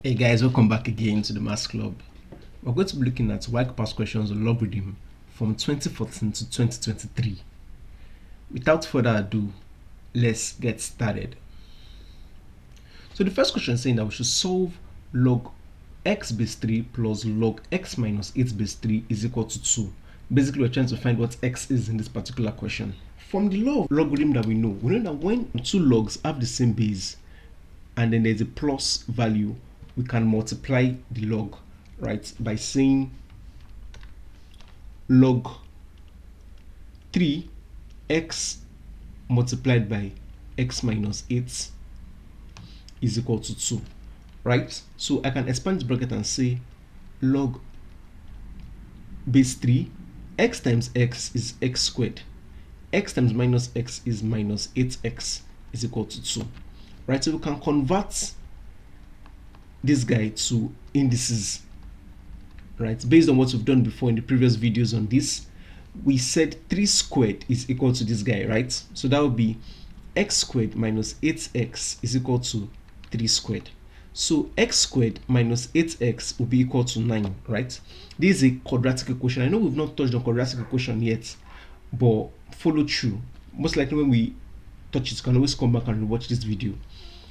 Hey guys, welcome back again to the Maths Club. We're going to be looking at WAEC past questions on logarithm from 2014 to 2023. Without further ado, let's get started. So the first question is saying that we should solve log x base 3 plus log x minus 8 base 3 is equal to 2. Basically, we're trying to find what x is in this particular question. From the law of logarithm that we know that when two logs have the same base and then there's a plus value, we can multiply the log, right, by saying log 3x multiplied by x minus 8 is equal to 2, right? So I can expand the bracket and say log base 3, x times x is x squared, x times minus x is minus 8x is equal to 2, right? So we can convert this guy to indices, right? Based on what we've done before in the previous videos on this, we said 3 squared is equal to this guy, right? So that would be x squared minus 8x is equal to 3 squared. So x squared minus 8x will be equal to 9, right? This is a quadratic equation. I know we've not touched on quadratic equation yet, but follow through. Most likely when we touch it, you can always come back and watch this video.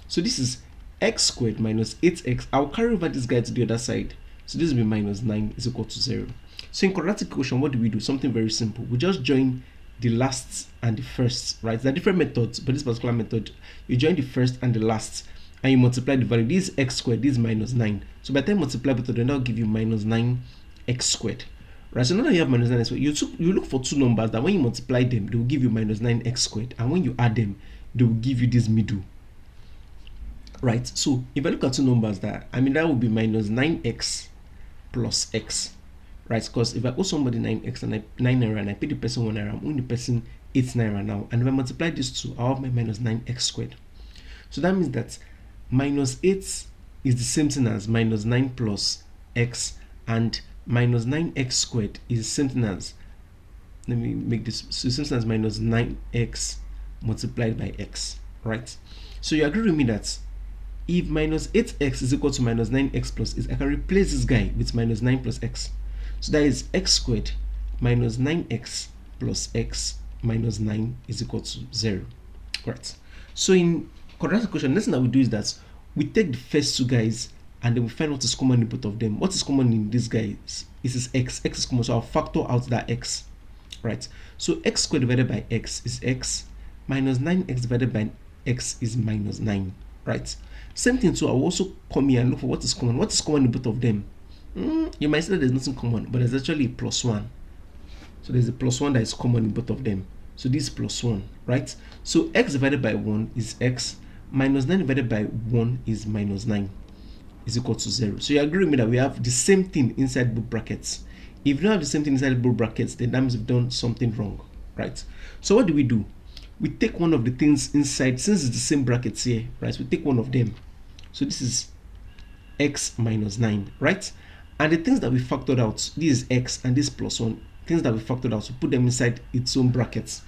So this is x squared minus 8x. I'll carry over this guy to the other side. So this will be minus 9 is equal to 0. So in quadratic equation, what do? Something very simple. We just join the last and the first, right? There are different methods, but this particular method, you join the first and the last, and you multiply the value. This is x squared, this is minus 9. So by the time you multiply both of them, that will give you minus 9x squared. Right, so now that you have minus 9x squared, you look for two numbers that when you multiply them, they will give you minus 9x squared. And when you add them, they will give you this middle. Right, so if I look at two numbers that would be minus 9x plus x, right? Because if I owe somebody 9x and 9 naira and I pay the person 1 naira, I'm owing the person 8 naira now. And if I multiply these two, I'll have my minus 9x squared. So that means that minus 8 is the same thing as minus 9 plus x, and minus 9x squared is the same thing as, let me make this, so the same thing as minus 9x multiplied by x, right? So you agree with me that if minus 8x is equal to minus 9x plus 8, I can replace this guy with minus 9 plus x. So that is x squared minus 9x plus x minus 9 is equal to 0. Right. So in quadratic equation, next thing that we do is that we take the first two guys and then we find what is common in both of them. What is common in these guys is x. X is common, so I'll factor out that x. Right. So x squared divided by x is x, minus 9x divided by x is minus 9. Right. Same thing too, I will also come here and look for what is common. What is common in both of them? You might say that there's nothing common, but there's actually a plus 1. So there's a plus 1 that is common in both of them. So this is plus 1, right? So x divided by 1 is x, minus 9 divided by 1 is minus 9 is equal to 0. So you agree with me that we have the same thing inside both brackets. If you don't have the same thing inside both brackets, then that means we've done something wrong, right? So what do? We take one of the things inside, since it's the same brackets here, right? We take one of them. So this is x minus 9, right? And the things that we factored out, this is x and this plus 1, things that we factored out, so put them inside its own brackets.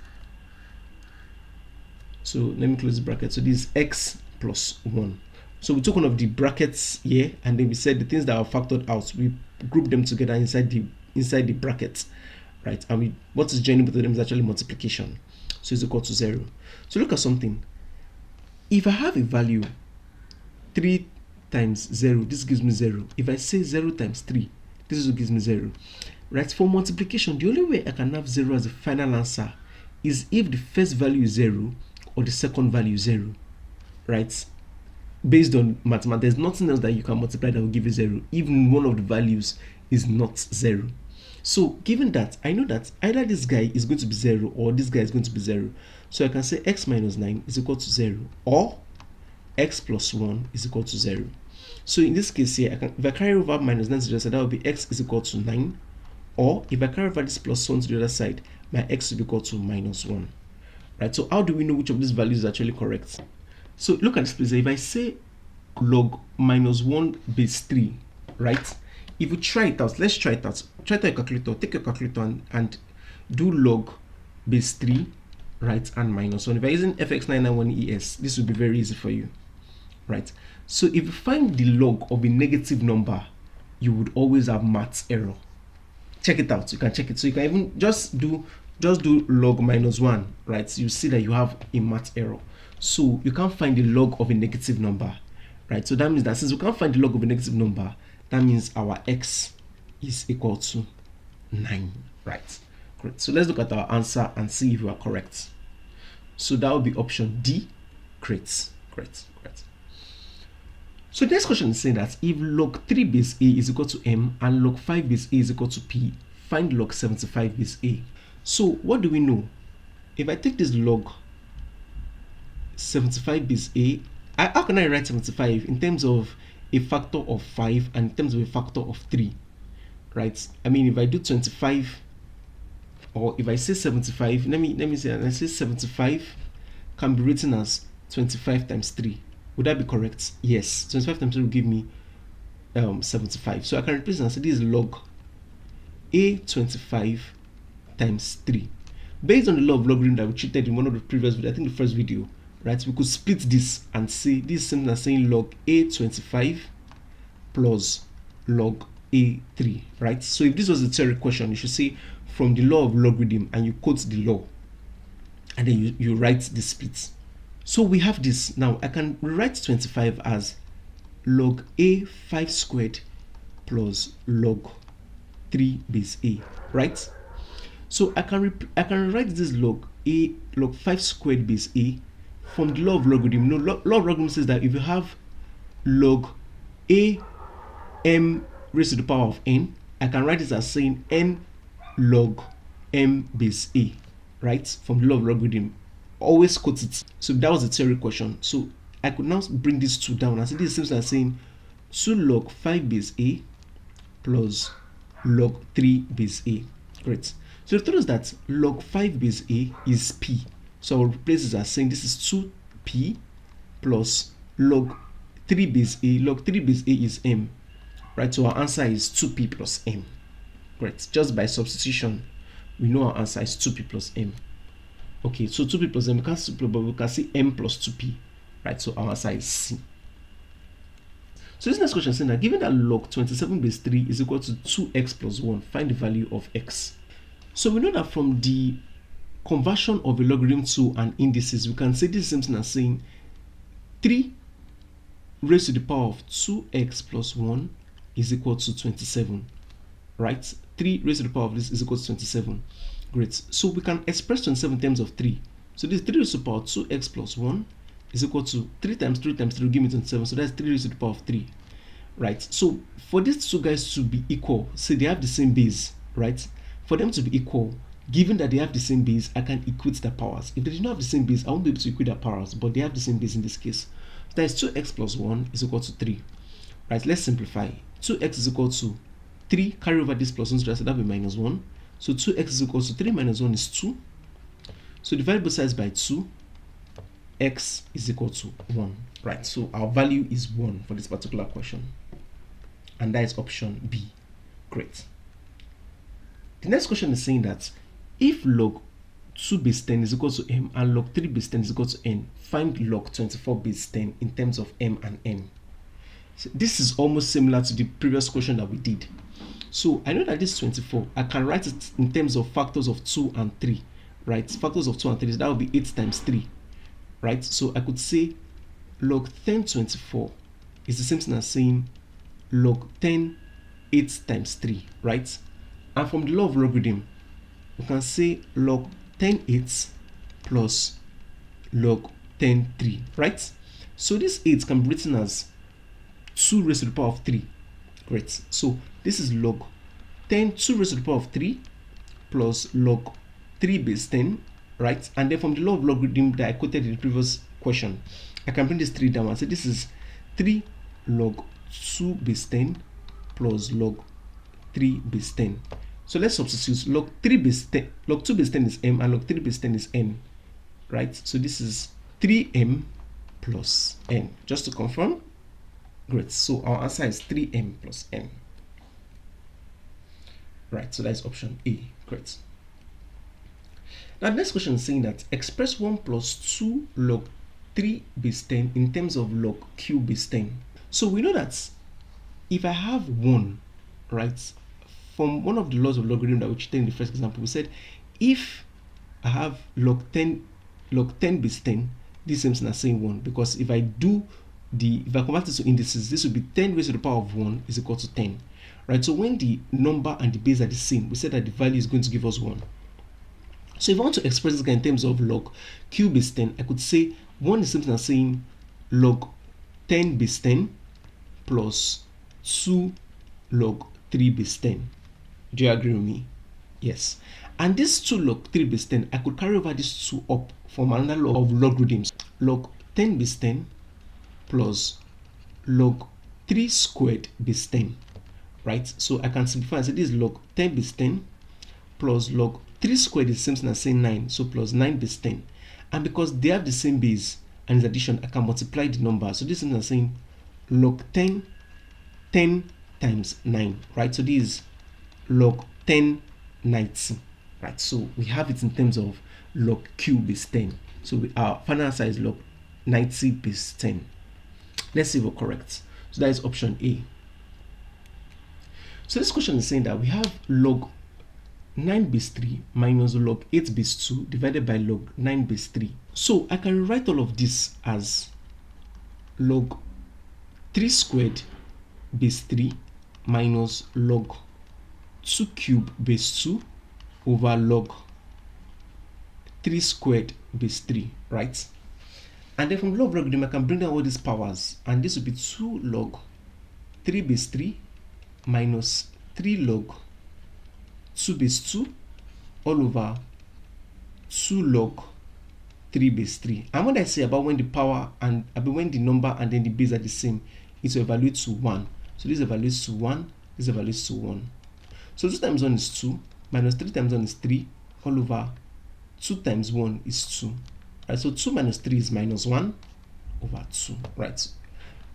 So let me close the bracket. So this is x plus 1. So we took one of the brackets here, and then we said the things that are factored out, we group them together inside the brackets, right? And what is joining both of them is actually multiplication. So it's equal to 0. So look at something. If I have a value 3 times 0, this gives me 0. If I say 0 times 3, this is what gives me 0. Right? For multiplication, the only way I can have 0 as a final answer is if the first value is 0 or the second value is 0. Right? Based on mathematics, there's nothing else that you can multiply that will give you 0. Even one of the values is not 0. So given that, I know that either this guy is going to be 0 or this guy is going to be 0. So I can say x minus 9 is equal to 0, or x plus 1 is equal to 0. So in this case here, if I carry over minus 9 to the other side, that will be x is equal to 9. Or if I carry over this plus 1 to the other side, my x will be equal to minus 1. Right? So how do we know which of these values is actually correct? So look at this place. If I say log minus 1 base 3, right? If you try it out, let's try it out. Try to your calculator, take your calculator and do log base 3, right, and minus 1. If I'm using FX991ES, this will be very easy for you, right? So if you find the log of a negative number, you would always have math error. Check it out. You can check it. So you can even just do log minus 1, right? You see that you have a math error. So you can't find the log of a negative number, right? So that means that since we can't find the log of a negative number, that means our x is equal to 9, right? Great. So let's look at our answer and see if we are correct. So that would be option D. Great. So the next question is saying that if log 3 base a is equal to m and log 5 base a is equal to p, find log 75 base a. So what do we know? If I take this log 75 base a, how can I write 75 in terms of a factor of 5 and in terms of a factor of 3, right? I mean, if I do 25, or if I say 75, let me say, and I say 75 can be written as 25 times 3. Would that be correct? Yes. 25 times 3 will give me 75. So I can replace and say this is log a 25 times 3. Based on the law of logarithm that we treated in one of the previous videos, I think the first video, right? We could split this and say this is something as saying log a 25 plus log a 3, right? So if this was a theory question, you should say from the law of logarithm and you quote the law and then you write the splits. So we have this. Now I can rewrite 25 as log a 5 squared plus log 3 base a, right? So I can rewrite this log 5 squared base a from the law of logarithm. No, law of logarithm says that if you have log a m raised to the power of n, I can write this as saying n log m base a, right? From the law of logarithm. Always quote it. So that was a theory question. So I could now bring these two down and say this is simply as saying 2 log 5 base a plus log 3 base a. Great. So the truth is that log 5 base a is p. So I'll replace this as saying this is 2p plus log 3 base a. Log 3 base a is m. Right? So our answer is 2p plus m. Great. Just by substitution, we know our answer is 2p plus m. Okay, so 2p plus m, we can see m plus 2p, right? So our answer is C. So this next question is saying that given that log 27 base 3 is equal to 2x plus 1, find the value of x. So we know that from the conversion of a logarithm to an indices, we can say this is something as saying 3 raised to the power of 2x plus 1 is equal to 27, right? 3 raised to the power of this is equal to 27. Great. So we can express 27 in terms of 3. So this 3 raised to the power of 2x plus 1 is equal to 3 times 3 times 3 will give me 27. So that's 3 raised to the power of 3. Right. So for these two guys to be equal, say they have the same base, right? For them to be equal, given that they have the same base, I can equate their powers. If they do not have the same base, I won't be able to equate their powers, but they have the same base in this case. So that is 2x plus 1 is equal to 3. Right. Let's simplify. 2x is equal to 3. Carry over this plus 1, so that will be minus 1. So 2x is equal to 3 minus 1 is 2. So divide both sides by 2. X is equal to 1. Right. So our value is 1 for this particular question. And that is option B. Great. The next question is saying that if log 2 base 10 is equal to m and log 3 base 10 is equal to n, find log 24 base 10 in terms of m and n. So this is almost similar to the previous question that we did. So I know that this 24, I can write it in terms of factors of 2 and 3, right? Factors of 2 and 3, so that would be 8 times 3, right? So I could say log 10 24 is the same thing as saying log 10 8 times 3, right? And from the law of logarithm, we can say log 10 8 plus log 10 3, right? So this 8 can be written as 2 raised to the power of 3. Great. So this is log 10 2 raised to the power of 3 plus log 3 base 10, right? And then from the law of logarithm that I quoted in the previous question, I can bring this 3 down and say this is 3 log 2 base 10 plus log 3 base 10. So let's substitute log 3 base 10, log 2 base 10 is m and log 3 base 10 is n, right? So this is 3m plus n, just to confirm. Great. So our answer is 3m plus n. Right. So that's option A. Great. Now the next question is saying that express 1 plus 2 log 3 base 10 in terms of log q base 10. So we know that if I have 1, right, from one of the laws of logarithm that we treated in the first example, we said if I have log 10 base 10, this seems to saying 1, because if I convert it to indices, this would be 10 raised to the power of 1 is equal to 10, right? So when the number and the base are the same, we said that the value is going to give us 1. So if I want to express this guy in terms of log q base 10, I could say 1 is something as saying log 10 base 10 plus 2 log 3 base 10. Do you agree with me? Yes. And this 2 log 3 base 10, I could carry over this 2 up from another law of logarithms. Log 10 base 10 plus log 3 squared base 10, right? So I can simplify and say this is log 10 base 10 plus log 3 squared is the same thing as saying 9, so plus 9 base 10. And because they have the same base and its addition, I can multiply the number. So this is something as saying log 10 times 9, right? So this is log 10 90, right? So we have it in terms of log q base 10. So our final answer is log 90 base 10. Let's see if we're correct. So that is option A. So this question is saying that we have log 9 base 3 minus log 8 base 2 divided by log 9 base 3. So I can write all of this as log 3 squared base 3 minus log 2 cube base 2 over log 3 squared base 3, right? And then from law of logarithm, I can bring down all these powers, and this will be 2 log 3 base 3 minus 3 log 2 base 2 all over 2 log 3 base 3. And what I say about when the power and when the number and then the base are the same, it will evaluate to 1. So this evaluates to 1, this evaluates to 1. So 2 times 1 is 2, minus 3 times 1 is 3, all over 2 times 1 is 2. Right, so 2 minus 3 is minus 1 over 2, right?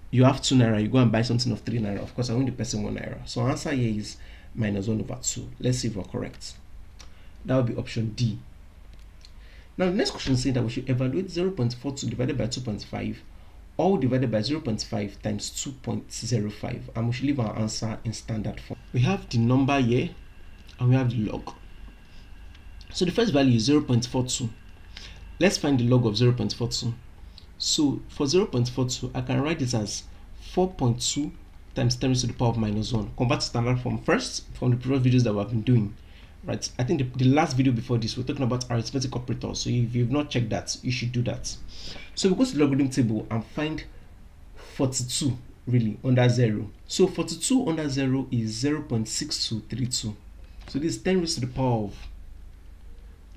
You have 2 naira, you go and buy something of 3 naira. Of course, I want the person 1 naira. So our answer here is minus 1 over 2. Let's see if we're correct. That would be option D. Now, the next question is saying that we should evaluate 0.42 divided by 2.5, all divided by 0.5 times 2.05, and we should leave our answer in standard form. We have the number here, and we have the log. So the first value is 0.42. Let's find the log of 0.42. So for 0.42, I can write this as 4.2 times 10 raised to the power of minus 1. Convert to standard form first from the previous videos that we have been doing. Right, I think the last video before this, we're talking about arithmetic operators. So if you've not checked that, you should do that. So we go to the logarithm table and find 42 really under 0. So 42 under 0 is 0.6232. So this is 10 raised to the power of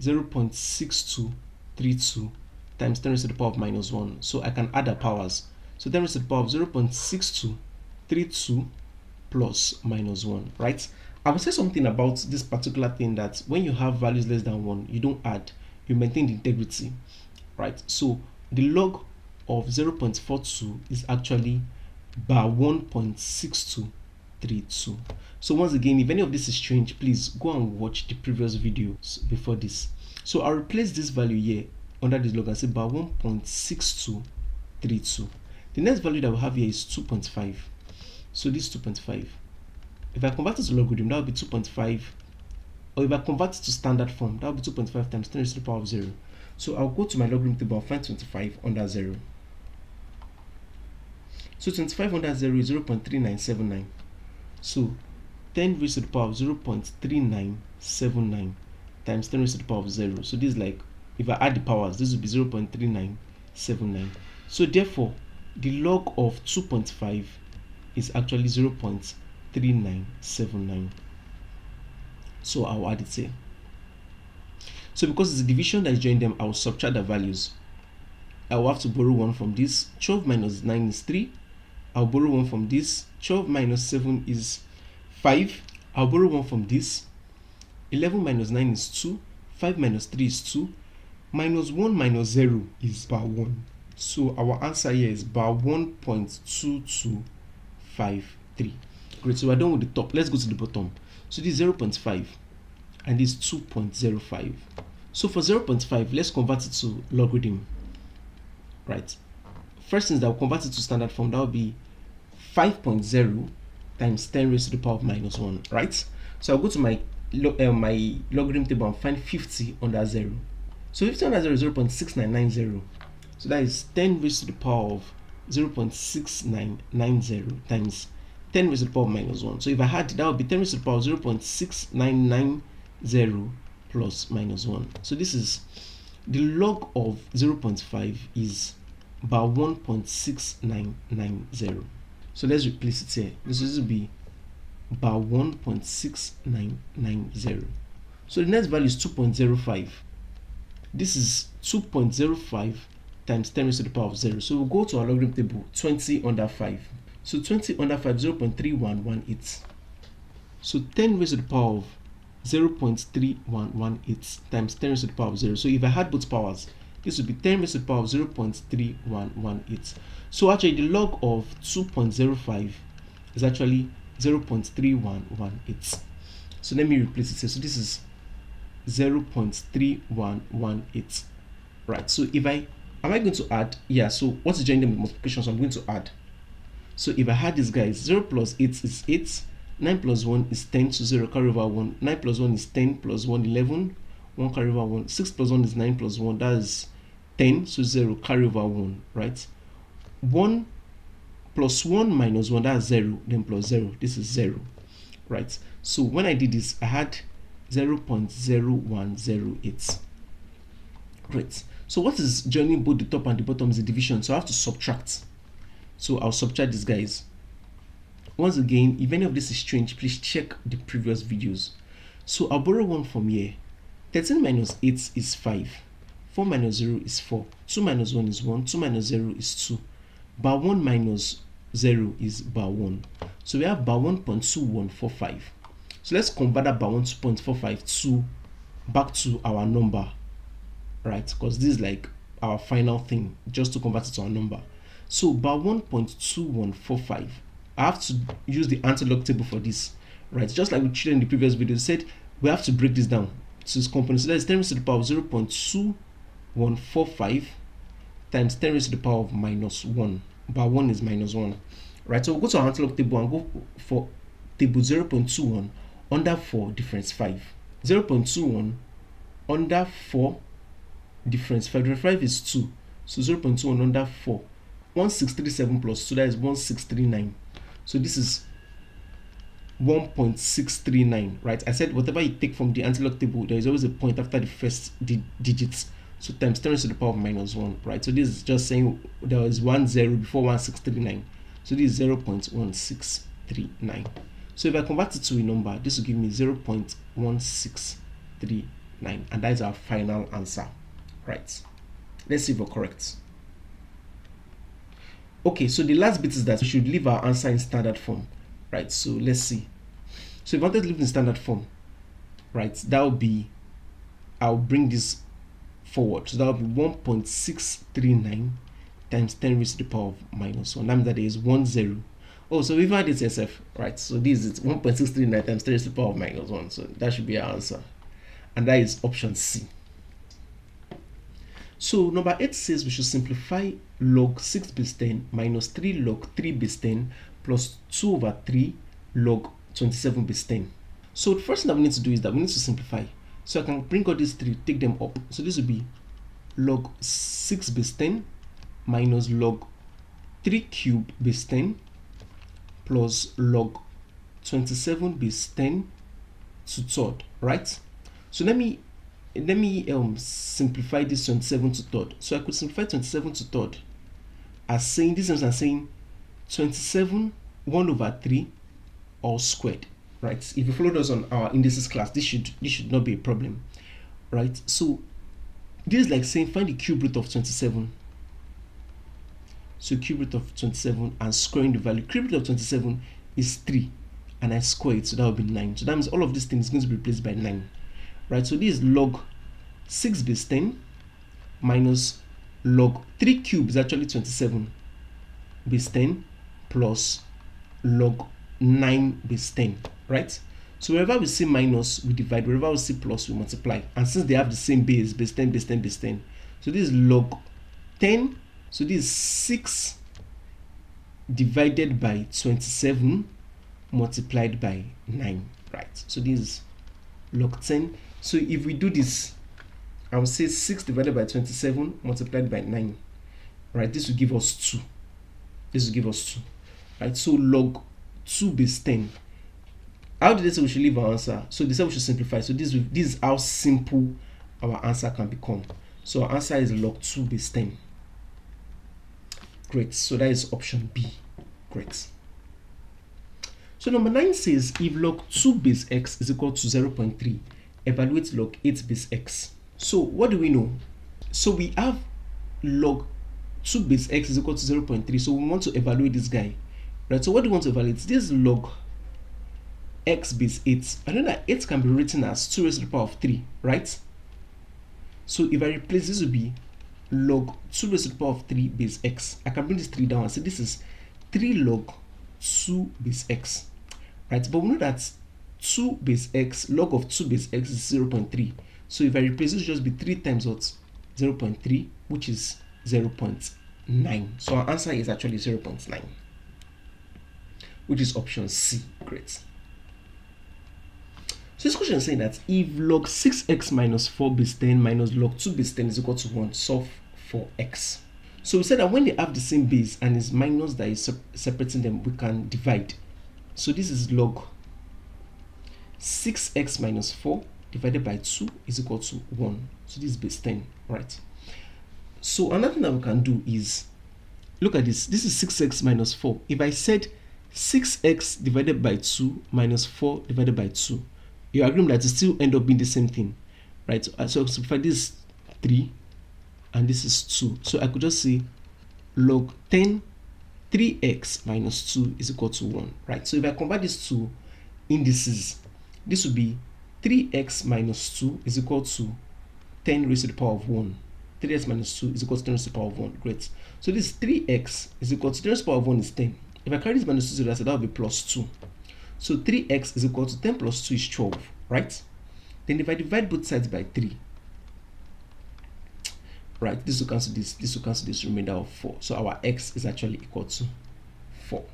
0.6232 times 10 raised to the power of minus 1. So I can add the powers. So 10 raised to the power of 0.6232 plus minus 1, right? I will say something about this particular thing, that when you have values less than 1, you don't add, you maintain the integrity, right? So the log of 0.42 is actually bar 1.6232. So once again, if any of this is strange, please go and watch the previous videos before this. So I'll replace this value here under this log and say bar 1.6232. The next value that we have here is 2.5. So this is 2.5. If I convert it to logarithm, that would be 2.5. Or if I convert it to standard form, that would be 2.5 times 10 raised to the power of 0. So I'll go to my logarithm table and find 25 under 0. So 25 under 0 is 0.3979. So 10 raised to the power of 0.3979 times 10 raised to the power of 0. So this is like, if I add the powers, this would be 0.3979. So therefore, the log of 2.5 is actually 0.3979. So I'll add it here. So because it's a division that is joining them, I'll subtract the values. I will have to borrow 1 from this. 12 minus 9 is 3. I'll borrow 1 from this. 12 minus 7 is 5. I'll borrow 1 from this. 11 minus 9 is 2. 5 minus 3 is 2. Minus 1 minus 0 is bar 1. So our answer here is bar 1.2253. Great, so we're done with the top. Let's go to the bottom. So this is 0.5 and this is 2.05. So for 0.5, let's convert it to logarithm. right? First thing is that we'll convert it to standard form. That will be 5.0 times 10 raised to the power of minus 1, right? So I'll go to my logarithm table and find 50 under 0. So 50 under 0 is 0.6990. So that is 10 raised to the power of 0.6990 times 10 raised to the power of minus 1. So if I had, that would be 10 raised to the power of 0.6990 plus minus 1. So this is the log of 0.5 is about 1.6990. So let's replace it here. This will be about 1.6990. So the next value is 2.05. This is 2.05 times 10 raised to the power of 0. So we'll go to our logarithm table, 20 under 5. So 20 under 5, 0.3118. So 10 raised to the power of 0.3118 times 10 raised to the power of 0. So if I had both powers, this would be 10 raised to the power of 0.3118. So actually the log of 2.05 is actually 0.3118. So let me replace it here. So this is 0.3118. Right. So if am I going to add? Yeah. So what's the joining them with multiplication? So I'm going to add. So if I had these guys, 0 plus 8 is 8. 9 plus 1 is 10, so 0 carry over 1. 9 plus 1 is 10 plus 1, 11. 1 carry over 1. 6 plus 1 is 9 plus 1, that is 10, so 0 carry over 1, right? 1 plus 1 minus 1, that's 0, then plus 0, this is 0, right? So when I did this, I had 0.0108. Great. So what is joining both the top and the bottom is a division, so I have to subtract. So I'll subtract these guys. Once again, if any of this is strange, please check the previous videos. So I'll borrow one from here. 13 minus 8 is 5. 4 minus 0 is 4. 2 minus 1 is 1. 2 minus 0 is 2. Bar 1 minus 0 is bar 1. So we have bar 1.2145. So let's convert that bar 1.45 to back to our number, right? Because this is like our final thing, just to convert it to our number. So bar 1.2145. I have to use the anti-log table for this, right? Just like we treated in the previous video, said we have to break this down to its components. So that's 10 raised to the power of 0.2145 times 10 raised to the power of minus 1. Bar 1 is minus 1, right? So we'll go to our anti-log table and go for table 0.21 under 4 difference 5. 0.21 under 4 difference 5. Difference 5 is 2. So 0.21 under 4. 1637 plus 2, that is 1639. So this is 1.639, right? I said whatever you take from the anti-log table, there is always a point after the first digits. So times 10 raised to the power of minus 1, right? So this is just saying there was 1 0 before 1639. So this is 0.1639. So if I convert it to a number, this will give me 0.1639, and that is our final answer, right? Let's see if we're correct. Okay, so the last bit is that we should leave our answer in standard form, right? So let's see. So if I wanted to leave in standard form, right, that will be, I'll bring this forward. So that will be 1.639 times 10 raised to the power of minus 1. That means that there is 1 0. Oh, so we've had this SF, right? So this is 1.639 times 10 raised to the power of minus 1. So that should be our answer. And that is option C. So number 8 says we should simplify log 6 base 10 minus 3 log 3 base 10 plus 2 over 3 log 27 base 10. So the first thing that we need to do is that we need to simplify. So I can bring all these three, take them up. So this will be log 6 base 10 minus log 3 cube base 10 plus log 27 base 10 to third, right? So let me simplify this 27 to third. So I could simplify 27 to third as saying, this is as saying 27 1 over 3 all squared, right? If you followed us on our indices class, this should not be a problem, right? So this is like saying find the cube root of 27. So cube root of 27 and squaring the value. Cube root of 27 is 3 and I square it, so that will be 9. So that means all of these things is going to be replaced by 9, right? So this is log 6 base 10 minus log 3 cube is actually 27 base 10 plus log 9 base 10, right? So wherever we see minus, we divide. Wherever we see plus, we multiply. And since they have the same base 10, base 10, base 10, so this is log 10 So this is 6 divided by 27 multiplied by 9, right? So this is log 10. So if we do this, I will say 6 divided by 27 multiplied by 9, right? This will give us 2. This will give us 2, right? So log 2 base 10. How did they say we should leave our answer? So they said we should simplify. So this is how simple our answer can become. So our answer is log 2 base 10. Great. So that is option B. Great. So number 9 says if log 2 base x is equal to 0.3, evaluate log 8 base x. So what do we know? So we have log 2 base x is equal to 0.3. So we want to evaluate this guy, right? So what do we want to evaluate? This is log x base 8. I know that 8 can be written as 2 raised to the power of 3, right? So if I replace, this will be log 2 raised to the power of 3 base x. I can bring this 3 down and say this is 3 log 2 base x, right? But we know that 2 base x, log of 2 base x is 0.3. So if I replace, this will just be 3 times what? 0.3, which is 0.9. So our answer is actually 0.9, which is option C. Great. So this question is saying that if log 6x minus 4 base 10 minus log 2 base 10 is equal to 1, solve for x. So we said that when they have the same base and is minus that is separating them, we can divide. So this is log 6x minus 4 divided by 2 is equal to 1. So this is base 10, right? So another thing that we can do is, look at this. This is 6x minus 4. If I said 6x divided by 2 minus 4 divided by 2, you agree that it still end up being the same thing, right? So simplify this 3 and this is 2. So I could just say log 10 3x minus 2 is equal to 1, right? So if I convert these two indices, this would be 3x minus 2 is equal to 10 raised to the power of 1. 3x minus 2 is equal to 10 raised to the power of 1. Great. So this 3x is equal to 10 raised to the power of 1 is 10. If I carry this minus 2 to the side, that will be plus 2. So 3x is equal to 10 plus 2 is 12, right? Then if I divide both sides by 3, right, this will cancel this will cancel this, remainder of 4. So our x is actually equal to 4.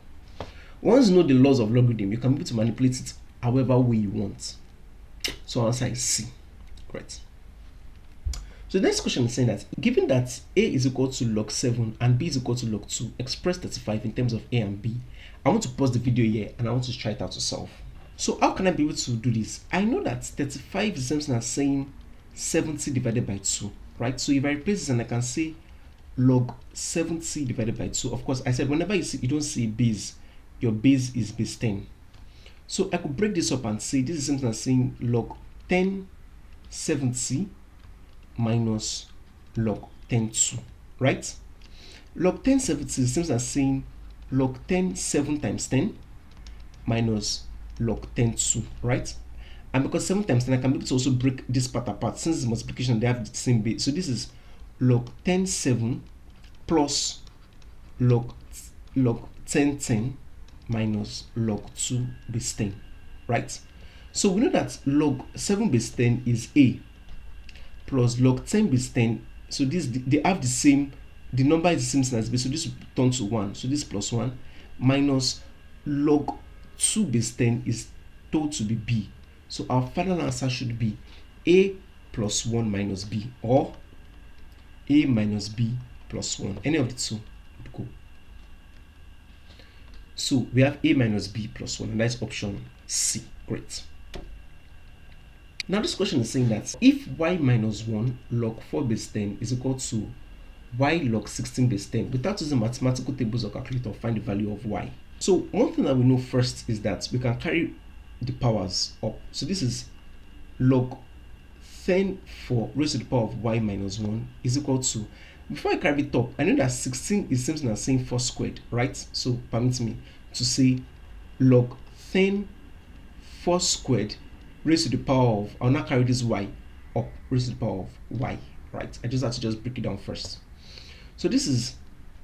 Once you know the laws of logarithm, you can be able to manipulate it however way you want. So our answer is C. Great. So the next question is saying that given that a is equal to log 7 and b is equal to log 2, express 35 in terms of a and b. I want to pause the video here and I want to try it out to solve. So how can I be able to do this? I know that 35 is the same thing as saying 70 divided by 2, right? So if I replace this and I can say log 70 divided by 2. Of course, I said whenever you don't see a base, your base is base 10. So I could break this up and say this is the same thing as saying log 10 70 minus log 10 2, right? Log 10 70 is the same thing as saying log 10 7 times 10 minus log 10 2, right? And because 7 times 10, I can be able to also break this part apart. Since it's multiplication, they have the same base. So this is log 10 7 plus log 10 10 minus log 2 base 10, right? So we know that log 7 base 10 is a plus log 10 base 10. So this, they have the same, the number is the same as base. So this will turn to 1. So this plus 1 minus log 2 base 10 is told to be b. So our final answer should be a plus 1 minus b, or a minus b plus 1. Any of the two would go. So we have a minus b plus 1, and that's option C. Great. Now this question is saying that if y minus 1 log 4 base 10 is equal to y log 16 base 10, without using mathematical tables or calculator, find the value of y. So one thing that we know first is that we can carry the powers up. So this is log 10 4 raised to the power of y minus 1 is equal to, before I carry it up, I know that 16 is the same as saying 4 squared, right? So permit me to say log 10 4 squared raised to the power of, I'll now carry this y up, raised to the power of y, right? I just have to just break it down first. So this is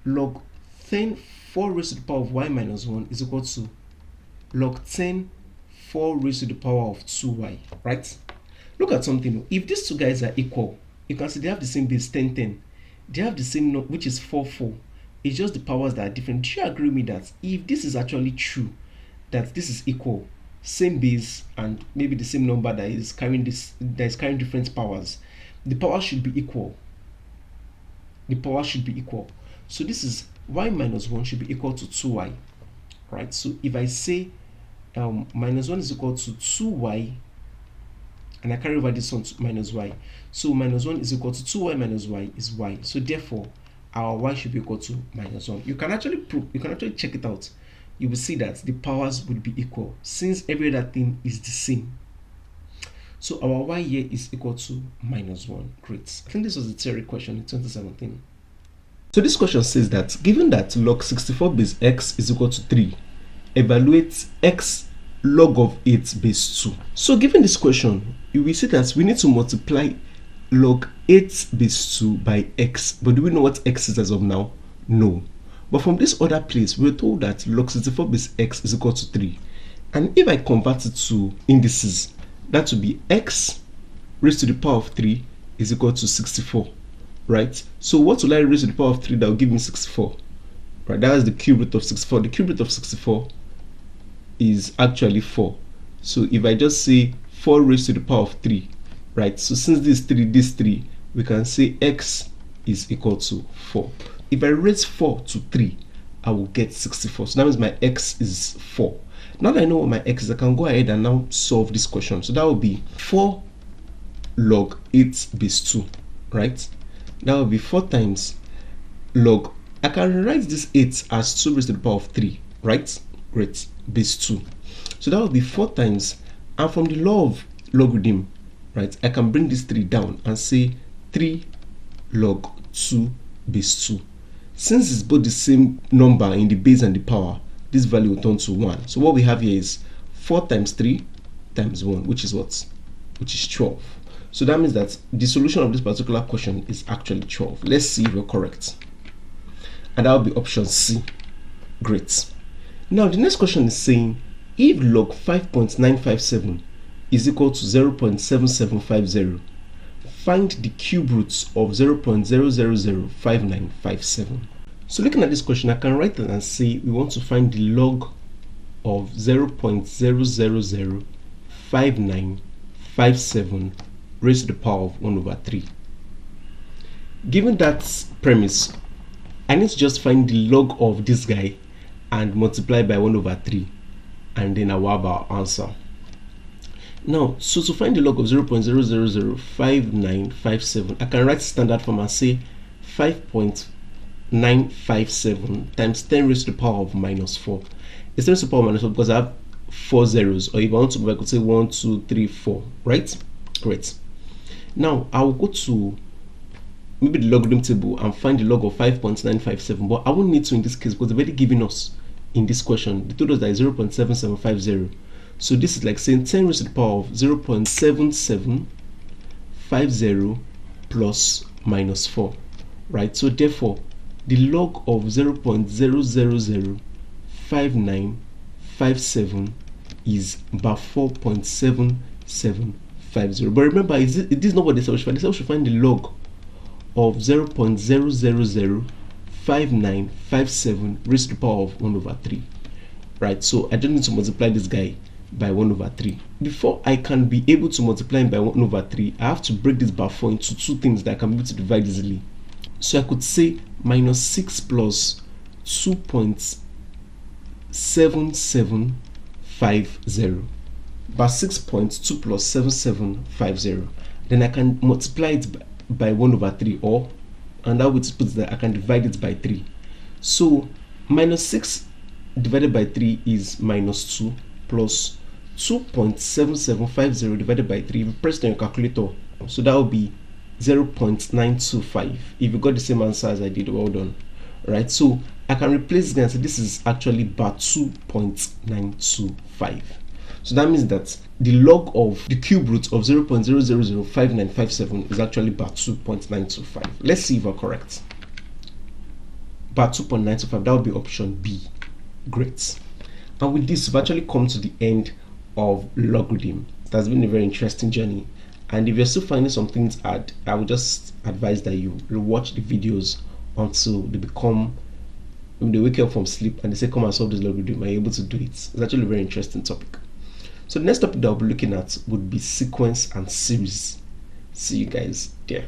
log 10 4 raised to the power of y minus 1 is equal to log 10 4 raised to the power of 2y, right? Look at something. If these two guys are equal, you can see they have the same base 10 10. they have the same number, which is 4, 4. It's just the powers that are different. Do you agree with me that if this is actually true, that this is equal, same base, and maybe the same number that is carrying different powers, the power should be equal. The power should be equal. So this is y minus 1 should be equal to 2y, right? So if I say minus 1 is equal to 2y, and I carry over this one to minus y, so minus 1 is equal to 2y minus y is y. So therefore our y should be equal to minus 1. You can actually check it out. You will see that the powers would be equal since every other thing is the same. So our y here is equal to minus 1. Great. I think this was the theory question in 2017. So this question says that given that log 64 base x is equal to 3, evaluate x log of 8 base 2. So given this question, you will see that we need to multiply log 8 base 2 by x. But do we know what x is as of now? No. But from this other place, we're told that log 64 base x is equal to 3. And if I convert it to indices, that would be x raised to the power of 3 is equal to 64, right? So what will I raise to the power of 3 that will give me 64? Right, that is the cube root of 64. The cube root of 64 is actually 4. So if I just say 4 raised to the power of 3, right? So since this 3, we can say x is equal to 4. If I raise 4 to 3, I will get 64. So that means my x is 4. Now that I know what my x is, I can go ahead and now solve this question. So that will be 4 log 8 base 2, right? That will be 4 times log. I can write this 8 as 2 raised to the power of 3, right? Great, base 2. So that will be 4 times, and from the law of logarithm, right, I can bring this 3 down and say 3 log 2 base 2. Since it's both the same number in the base and the power, this value will turn to 1. So what we have here is 4 times 3 times 1, which is what? Which is 12. So that means that the solution of this particular question is actually 12. Let's see if we're correct. And that will be option C. Great. Now the next question is saying if log 5.957 is equal to 0.7750, find the cube roots of 0.0005957. So looking at this question, I can write it and say we want to find the log of 0.0005957 raised to the power of 1 over 3. Given that premise, I need to just find the log of this guy and multiply by 1 over 3, and then I will have our answer. Now, so to find the log of 0.0005957, I can write standard form and say 5.957 times 10 raised to the power of minus 4. It's 10 raised to the power of minus 4 because I have 4 zeros, or if I want to, I could say 1, 2, 3, 4, right? Great. Now, I will go to maybe the logarithm table and find the log of 5.957, but I won't need to in this case because they've already given us in this question, they told us that is 0.7750. So this is like saying 10 raised to the power of 0.7750 plus minus 4, right? So therefore, the log of 0.0005957 is about 4.7750. But remember, it is not what they say we should find. They say we should find the log of 0.0005957 raised to the power of 1 over 3, right? So I don't need to multiply this guy by 1 over 3. Before I can be able to multiply him by 1 over 3, I have to break this by 4 into two things that I can be able to divide easily. So I could say minus 6 plus 2.7750, but 6.2 plus 7750. Then I can multiply it by 1 over 3, or another way to put that, I can divide it by 3. So minus 6 divided by 3 is minus 2 plus 2.7750 divided by 3. If you press on your calculator, so that will be 0.925. If you got the same answer as I did, well done. Right, so I can replace this and say this is actually bar 2.925. So that means that the log of the cube root of 0.0005957 is actually bar 2.925. Let's see if we're correct. Bar 2.925, that would be option B. Great. And with this, we've actually come to the end of logarithm. It has been a very interesting journey, And if you're still finding some things hard, I would just advise that you rewatch the videos until they become, when they wake up from sleep and they say come and solve this logarithm, are you able to do it? It's actually a very interesting topic. So the next topic that I'll be looking at would be sequence and series. See you guys there.